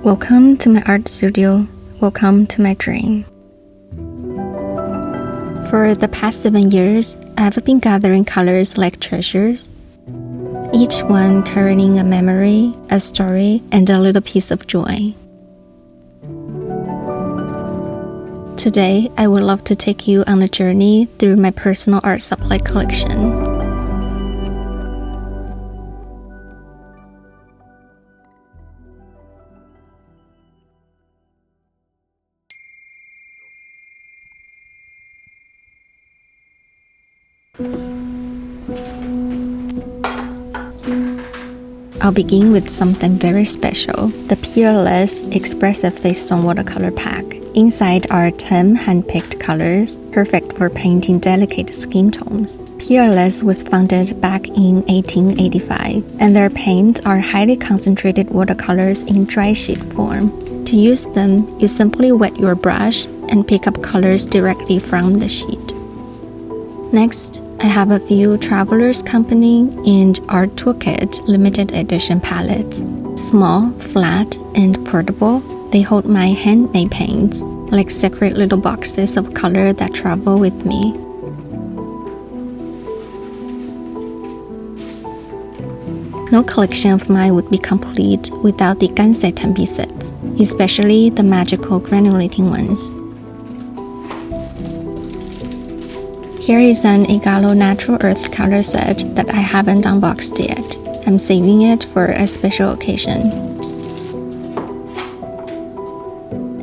Welcome to my art studio. Welcome to my dream. For the past 7 years, I've been gathering colors like treasures, each one carrying a memory, a story, and a little piece of joy. Today, I would love to take you on a journey through my personal art supply collection. I'll begin with something very special, the Peerless Expressive Facetone watercolor pack. Inside are 10 hand-picked colors, perfect for painting delicate skin tones. Peerless was founded back in 1885, and their paints are highly concentrated watercolors in dry sheet form. To use them, you simply wet your brush and pick up colors directly from the sheet. Next, I have a few Traveler's Company and Art Toolkit limited edition palettes. Small, flat, and portable, they hold my handmade paints, like secret little boxes of color that travel with me. No collection of mine would be complete without the Gansai Tambi sets, especially the magical granulating ones. Here is an Gallo natural earth color set that I haven't unboxed yet. I'm saving it for a special occasion.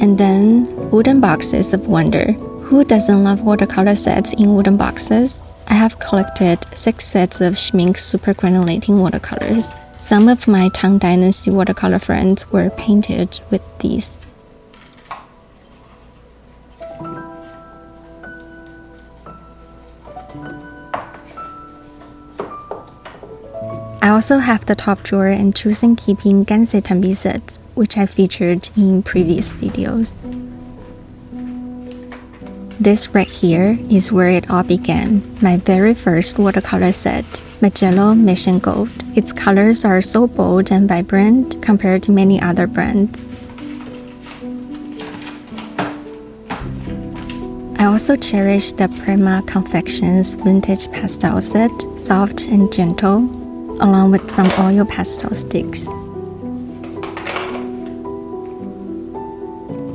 And then, wooden boxes of wonder. Who doesn't love watercolor sets in wooden boxes? I have collected 6 sets of Schmincke super granulating watercolors. Some of my Tang Dynasty watercolor friends were painted with these. I also have the top drawer and chosen keeping Gansai Tambi sets, which I featured in previous videos. This right here is where it all began, my very first watercolor set, Mijello Mission Gold. Its colors are so bold and vibrant compared to many other brands. I also cherish the Prima Confections vintage pastel set, soft and gentle, along with some oil pastel sticks.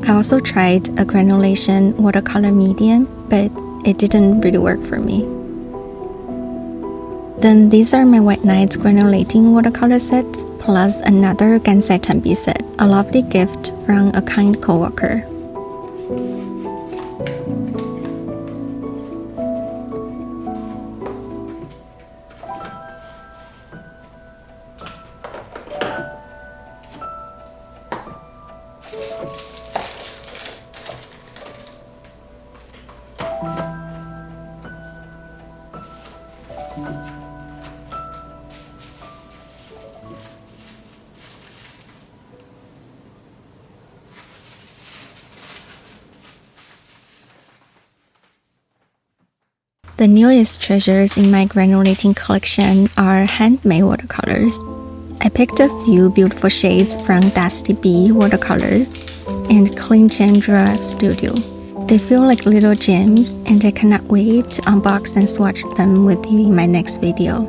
I also tried a granulation watercolor medium, but it didn't really work for me. Then these are my White Nights granulating watercolor sets, plus another Gansai Tambi set, a lovely gift from a kind coworker. The newest treasures in my granulating collection are handmade watercolors. I picked a few beautiful shades from Dusty Bee Watercolors and Klinchandra Studio. They feel like little gems, and I cannot wait to unbox and swatch them with you in my next video.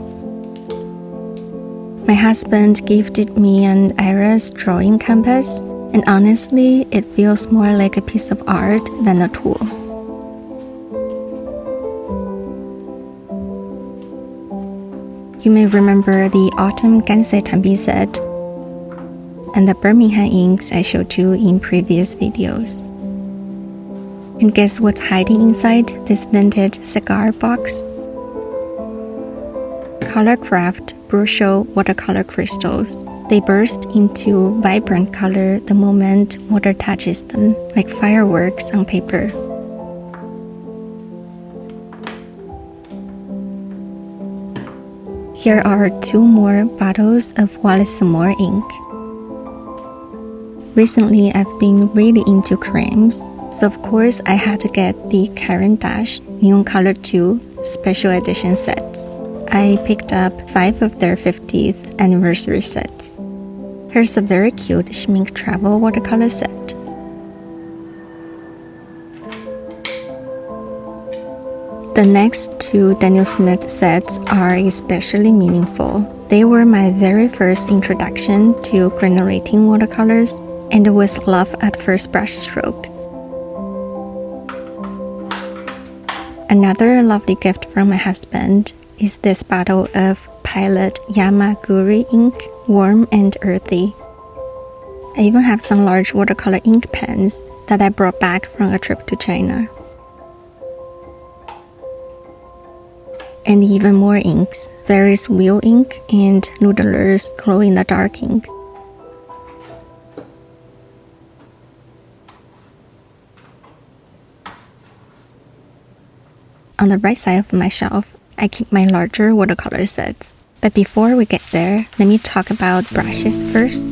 My husband gifted me an Iris drawing canvas, and honestly, it feels more like a piece of art than a tool. You may remember the Autumn Gansai Tambi set and the Birmingham inks I showed you in previous videos. And guess what's hiding inside this vintage cigar box? Colorcraft Brusho watercolor crystals. They burst into vibrant color the moment water touches them, like fireworks on paper. Here are 2 more bottles of Wallace Seymour ink. Recently, I've been really into crayons, so of course I had to get the Caran Neocolor II special edition sets. I picked up 5 of their 50th anniversary sets. Here's a very cute Schmincke travel watercolor set. The next two Daniel Smith sets are especially meaningful. They were my very first introduction to granulating watercolors, and it was love at first brushstroke. Another lovely gift from my husband is this bottle of Pilot Yamaguri ink, warm and earthy. I even have some large watercolor ink pens that I brought back from a trip to China. And even more inks. There is wheel ink and Noodler's glow-in-the-dark ink. On the right side of my shelf, I keep my larger watercolor sets. But before we get there, let me talk about brushes first.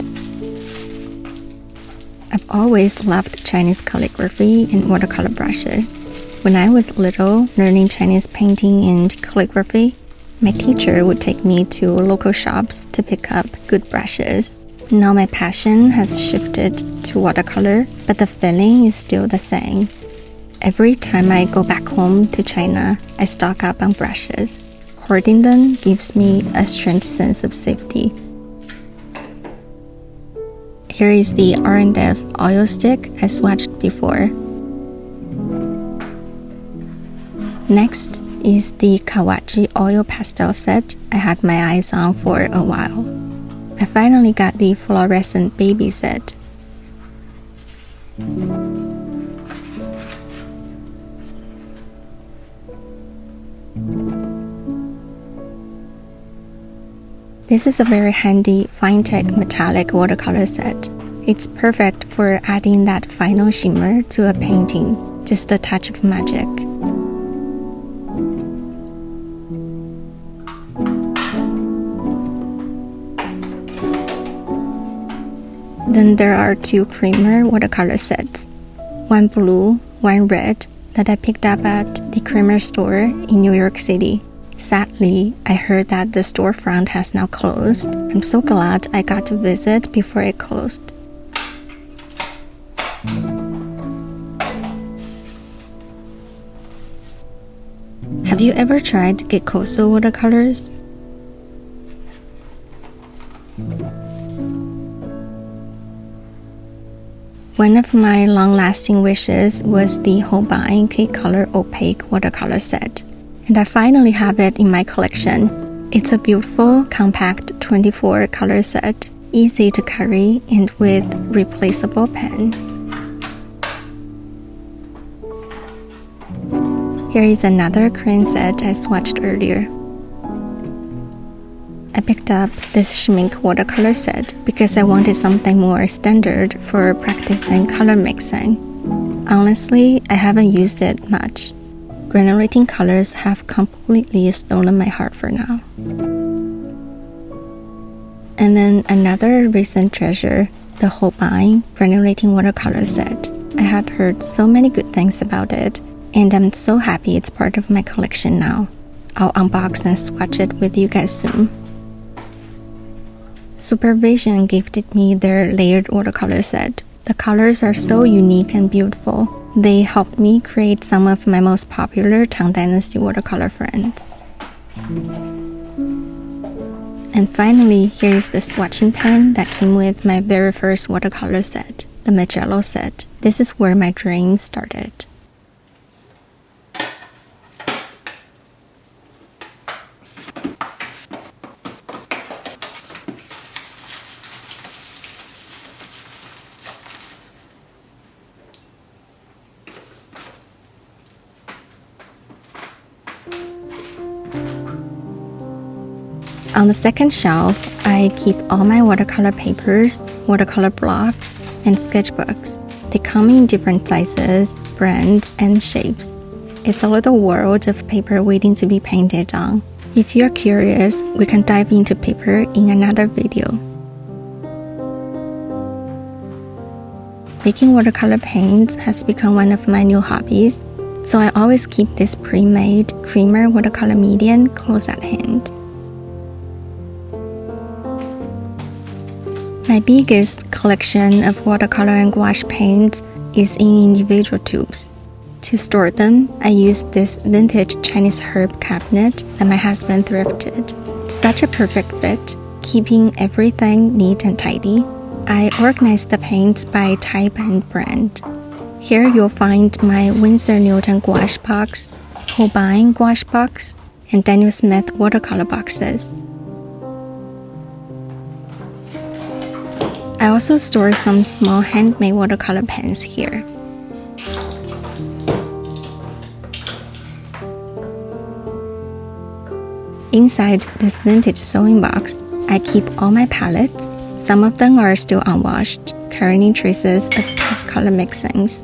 I've always loved Chinese calligraphy and watercolor brushes. When I was little, learning Chinese painting and calligraphy, my teacher would take me to local shops to pick up good brushes. Now my passion has shifted to watercolor, but the feeling is still the same. Every time I go back home to China, I stock up on brushes. Hoarding them gives me a strange sense of safety. Here is the R&F oil stick I swatched before. Next is the Gouache oil pastel set I had my eyes on for a while. I finally got the fluorescent baby set. This is a very handy fine-tech metallic watercolor set. It's perfect for adding that final shimmer to a painting, just a touch of magic. Then there are two creamer watercolor sets, one blue, one red, that I picked up at the creamer store in New York City. Sadly, I heard that the storefront has now closed. I'm so glad I got to visit before it closed. Have you ever tried Gikoso watercolors? One of my long-lasting wishes was the Holbein K-Color Opaque watercolor set, and I finally have it in my collection. It's a beautiful, compact 24 color set, easy to carry and with replaceable pens. Here is another crayon set I swatched earlier. I picked up this Schmincke watercolor set because I wanted something more standard for practicing color mixing. Honestly, I haven't used it much. Granulating colors have completely stolen my heart for now. And then another recent treasure, the Holbein granulating watercolor set. I had heard so many good things about it, and I'm so happy it's part of my collection now. I'll unbox and swatch it with you guys soon. Supervision gifted me their layered watercolor set. The colors are so unique and beautiful. They helped me create some of my most popular Tang Dynasty watercolor friends. And finally, here is the swatching pen that came with my very first watercolor set, the Mijello set. This is where my dream started. On the second shelf, I keep all my watercolor papers, watercolor blocks, and sketchbooks. They come in different sizes, brands, and shapes. It's a little world of paper waiting to be painted on. If you're curious, we can dive into paper in another video. Making watercolor paints has become one of my new hobbies, so I always keep this pre-made creamer watercolor medium close at hand. My biggest collection of watercolor and gouache paints is in individual tubes. To store them, I used this vintage Chinese herb cabinet that my husband thrifted. It's such a perfect fit, keeping everything neat and tidy. I organized the paints by type and brand. Here you'll find my Winsor Newton gouache box, Holbein gouache box, and Daniel Smith watercolor boxes. I also store some small handmade watercolor pens here. Inside this vintage sewing box, I keep all my palettes. Some of them are still unwashed, carrying traces of past color mixings.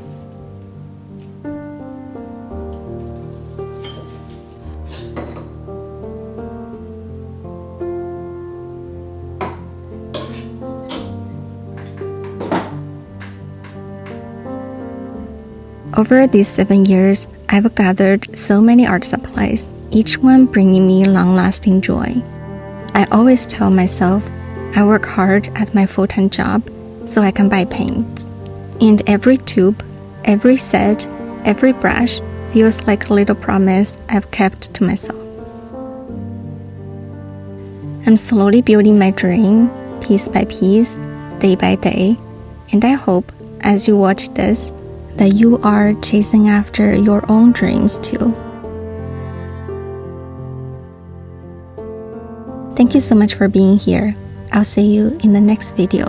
Over these 7 years, I've gathered so many art supplies, each one bringing me long-lasting joy. I always tell myself I work hard at my full-time job so I can buy paints. And every tube, every set, every brush feels like a little promise I've kept to myself. I'm slowly building my dream, piece by piece, day by day, and I hope as you watch this, that you are chasing after your own dreams too. Thank you so much for being here. I'll see you in the next video.